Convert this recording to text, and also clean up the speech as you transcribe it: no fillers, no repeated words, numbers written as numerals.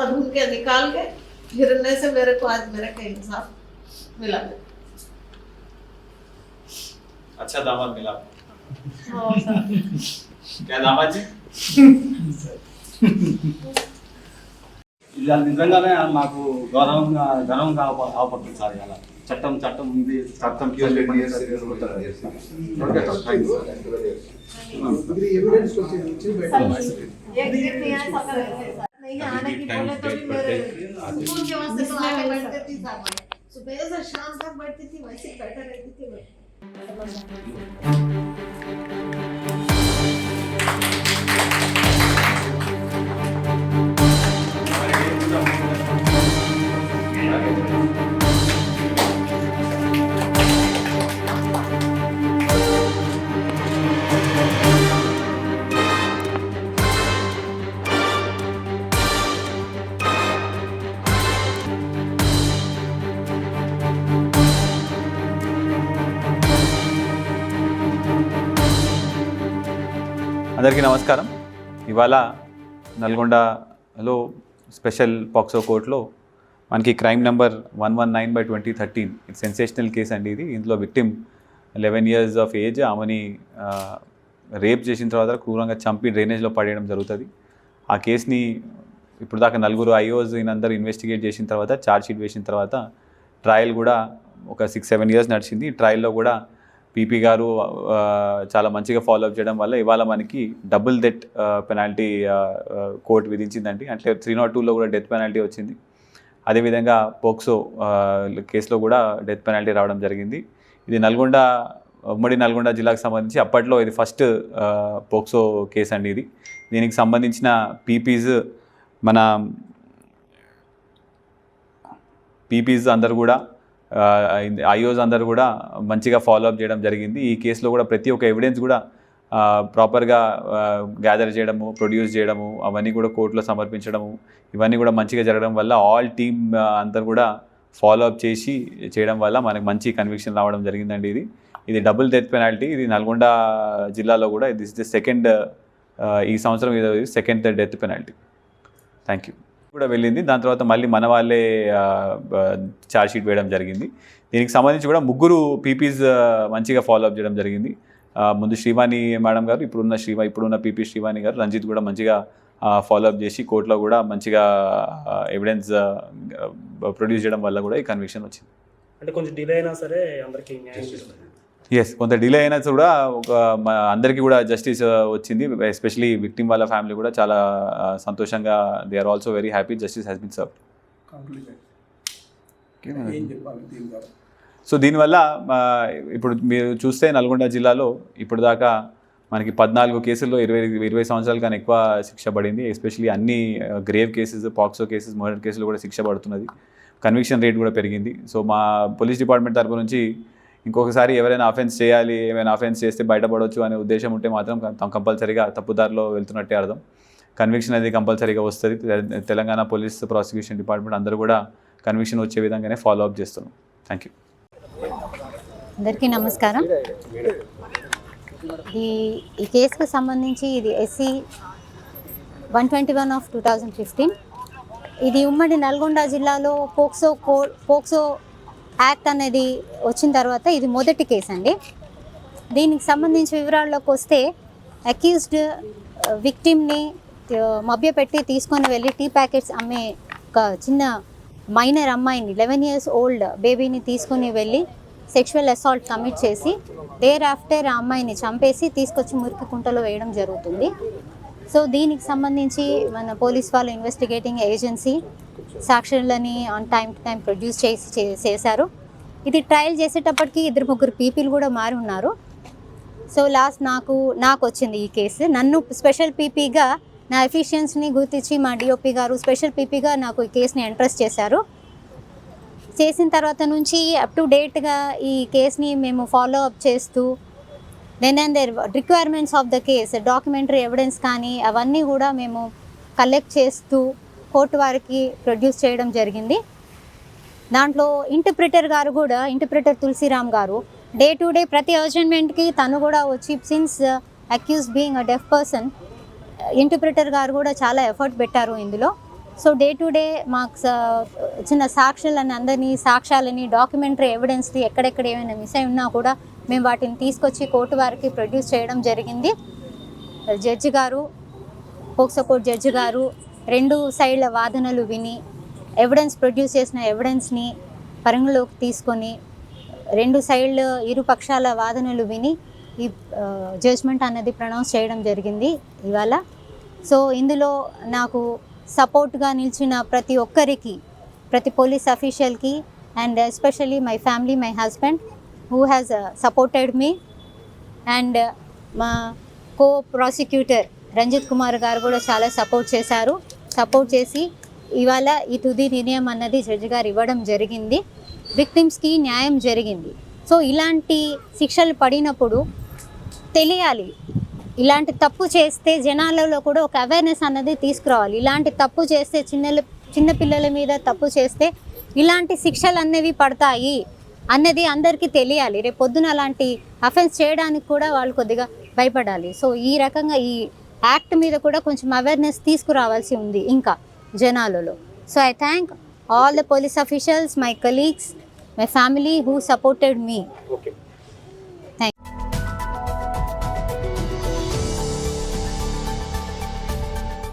और उनके निकाल के गिरने से मेरे को आज मेरे का इंसाफ मिला। अच्छा दामाद मिला। हाँ सर। क्या दामाद जी? ఇలా నిజంగానే నాకు గౌరవంగా అవపడుతుంది సార్. ఇలా చట్టం ఉంది, చట్టం नहीं आने की बोले तो भी मेरे स्कूल के वास्ते तो आके बैठती थी साहब। सुबह से शाम तक बैठती थी, वैसे बैठे रहती थी मैं। అందరికీ నమస్కారం. ఇవాళ నల్గొండలో స్పెషల్ పాక్సో కోర్టులో మనకి క్రైమ్ నెంబర్ 119/2013 ఇది సెన్సేషనల్ కేసు అండి. ఇందులో విక్టిమ్ 11 years ఆఫ్ ఏజ్. ఆమెని రేప్ చేసిన తర్వాత క్రూరంగా చంపి డ్రైనేజ్లో పడేయడం జరుగుతుంది. ఆ కేసుని ఇప్పుడు దాకా 4 IOs అందరూ ఇన్వెస్టిగేట్ చేసిన తర్వాత ఛార్జ్షీట్ వేసిన తర్వాత ట్రయల్ కూడా ఒక 6-7 years నడిచింది. ఈ ట్రయల్లో కూడా పీపీ గారు చాలా మంచిగా ఫాలోఅప్ చేయడం వల్ల ఇవాళ మనకి డబుల్ డెత్ పెనాల్టీ కోర్టు విధించిందండి. అంటే 302లో కూడా డెత్ పెనాల్టీ వచ్చింది. అదేవిధంగా పోక్సో కేసులో కూడా డెత్ పెనాల్టీ రావడం జరిగింది. ఇది ఉమ్మడి నల్గొండ జిల్లాకు సంబంధించి అప్పట్లో ఇది ఫస్ట్ పోక్సో కేసు అండి. దీనికి సంబంధించిన పీపీస్ అందరు కూడా IOs అందరూ కూడా మంచిగా ఫాలోఅప్ చేయడం జరిగింది. ఈ కేసులో కూడా ప్రతి ఒక్క ఎవిడెన్స్ కూడా ప్రాపర్గా గ్యాదర్ చేయడము, ప్రొడ్యూస్ చేయడము, అవన్నీ కూడా కోర్టులో సమర్పించడము, ఇవన్నీ కూడా మంచిగా జరగడం వల్ల ఆల్ టీమ్ అందరూ కూడా ఫాలోఅప్ చేయడం వల్ల మనకు మంచి కన్విక్షన్ రావడం జరిగిందండి. ఇది డబుల్ డెత్ పెనాల్టీ. ఇది నల్గొండ జిల్లాలో కూడా దిస్ ది సెకండ్ ఈ సంవత్సరం ఇది second death penalty. Thank you. కూడా వెళ్ళింది. దాని తర్వాత మళ్ళీ మన వాళ్ళే ఛార్జ్షీట్ వేయడం జరిగింది. దీనికి సంబంధించి కూడా 3 పీపీస్ మంచిగా ఫాలోఅప్ చేయడం జరిగింది. ముందు శ్రీవాణి మేడం గారు, ఇప్పుడున్న పీపీ శ్రీవాణి గారు, రంజిత్ కూడా మంచిగా ఫాలోఅప్ చేసి కోర్టులో కూడా మంచిగా ఎవిడెన్స్ ప్రొడ్యూస్ చేయడం వల్ల కూడా ఈ కన్విక్షన్ వచ్చింది. అంటే కొంచెం డిలే అయినా సరే అందరికీ న్యాయం చేస్తుంది. ఎస్, కొంత డిలే అయినా కూడా అందరికీ కూడా జస్టిస్ వచ్చింది. ఎస్పెషలీ విక్టిమ్ వాళ్ళ ఫ్యామిలీ కూడా చాలా సంతోషంగా they are also very happy justice has been served. So దీనివల్ల ఇప్పుడు మీరు చూస్తే నల్గొండ జిల్లాలో ఇప్పుడు దాకా మనకి 14 కేసుల్లో 20 సంవత్సరాల కన్నా ఎక్కువ శిక్ష పడింది. ఎస్పెషలీ అన్ని grave cases, POCSO cases, murder కేసులు కూడా శిక్ష పడుతున్నది. కన్విక్షన్ రేట్ కూడా పెరిగింది. సో మా పోలీస్ డిపార్ట్మెంట్ తరపు నుంచి ఇంకొకసారి ఎవరైనా ఏమైనా అఫెన్స్ చేస్తే బయటపడవచ్చు అనే ఉద్దేశం ఉంటే మాత్రం కంపల్సరీగా తప్పుదారిలో వెళ్తున్నట్టే అర్థం. కన్విక్షన్ అనేది కంపల్సరీగా వస్తుంది. తెలంగాణ పోలీస్ ప్రాసిక్యూషన్ డిపార్ట్మెంట్ అందరూ కూడా కన్విక్షన్ వచ్చే విధంగానే ఫాలోఅప్ చేస్తున్నాం. Thank you. అందరికీ నమస్కారం. ఈ కేసుకు సంబంధించి ఇది SC 121/2015. ఇది ఉమ్మడి నల్గొండ జిల్లాలో పోక్సో యాక్ట్ అనేది వచ్చిన తర్వాత ఇది మొదటి కేసు అండి. దీనికి సంబంధించి వివరాల్లోకి వస్తే అక్యూజ్డ్ విక్టిమ్ని మభ్యపెట్టి తీసుకొని వెళ్ళి టీ ప్యాకెట్స్ అమ్మే ఒక చిన్న మైనర్ అమ్మాయిని 11 years ఓల్డ్ బేబీని తీసుకొని వెళ్ళి సెక్షువల్ అసాల్ట్ కమిట్ చేసి దేర్ ఆఫ్టర్ ఆ అమ్మాయిని చంపేసి తీసుకొచ్చి మురికి కుంటలో వేయడం జరుగుతుంది. సో దీనికి సంబంధించి మన పోలీస్ వాళ్ళు ఇన్వెస్టిగేటింగ్ ఏజెన్సీ సాక్షులని on time to time produce చేశారు. ఇది ట్రయల్ చేసేటప్పటికి 2-3 పీపీలు కూడా మారి ఉన్నారు. సో లాస్ట్ నాకు వచ్చింది ఈ కేసు. నన్ను స్పెషల్ పీపీగా నా ఎఫిషియన్సీని గుర్తించి మా డిఓపి గారు స్పెషల్ పీపీగా నాకు ఈ కేసుని ఎంట్రస్ట్ చేశారు. చేసిన తర్వాత నుంచి అప్ టు డేట్గా ఈ కేసుని మేము ఫాలో అప్ చేస్తూ requirements of the case, documentary evidence కానీ అవన్నీ కూడా మేము కలెక్ట్ చేస్తూ కోర్టు వారికి ప్రొడ్యూస్ చేయడం జరిగింది. దాంట్లో ఇంటర్ప్రిటర్ తులసిరామ్ గారు డే టు డే ప్రతి అర్జెంట్మెంట్కి తను కూడా వచ్చి, since accuse being a deaf person, interpreter గారు కూడా చాలా ఎఫర్ట్ పెట్టారు ఇందులో. సో డే టు డే మాకు చిన్న సాక్ష్యాలని డాక్యుమెంటరీ ఎవిడెన్స్ని ఎక్కడెక్కడ ఏమైనా మిస్ అయి ఉన్నా కూడా మేము వాటిని తీసుకొచ్చి కోర్టు వారికి ప్రొడ్యూస్ చేయడం జరిగింది. జడ్జి గారు, పోక్సో కోర్టు జడ్జి గారు 2 సైడ్ల వాదనలు విని ఎవిడెన్స్ ప్రొడ్యూస్ చేసిన ఎవిడెన్స్ని పరిగణలోకి తీసుకొని 2 సైడ్ల ఇరు పక్షాల వాదనలు విని ఈ జడ్జ్మెంట్ అన్నది ప్రొనౌన్స్ చేయడం జరిగింది ఇవాళ. సో ఇందులో నాకు సపోర్ట్గా నిలిచిన ప్రతి ఒక్కరికి, ప్రతి పోలీస్ అఫీషియల్కి and especially my family, my husband who has supported me and మా కో ప్రాసిక్యూటర్ రంజిత్ కుమార్ గారు కూడా చాలా సపోర్ట్ చేసి ఇవాళ ఈ తుది నిర్ణయం అన్నది జడ్జి గారు ఇవ్వడం జరిగింది. విక్టిమ్స్కి న్యాయం జరిగింది. సో ఇలాంటి శిక్షలు పడినప్పుడు తెలియాలి, ఇలాంటి తప్పు చేస్తే జనాలలో కూడా ఒక అవేర్నెస్ అన్నది తీసుకురావాలి. ఇలాంటి తప్పు చేస్తే చిన్నపిల్లల మీద తప్పు చేస్తే ఇలాంటి శిక్షలు అనేవి పడతాయి అన్నది అందరికీ తెలియాలి. రేపు పొద్దున అలాంటి అఫెన్స్ చేయడానికి కూడా వాళ్ళు కొద్దిగా భయపడాలి. సో ఈ రకంగా ఈ యాక్ట్ మీద కూడా కొంచెం అవేర్నెస్ తీసుకురావాల్సి ఉంది ఇంకా జనాలలో. So I thank all the police officials, my colleagues, my family who supported me. Okay.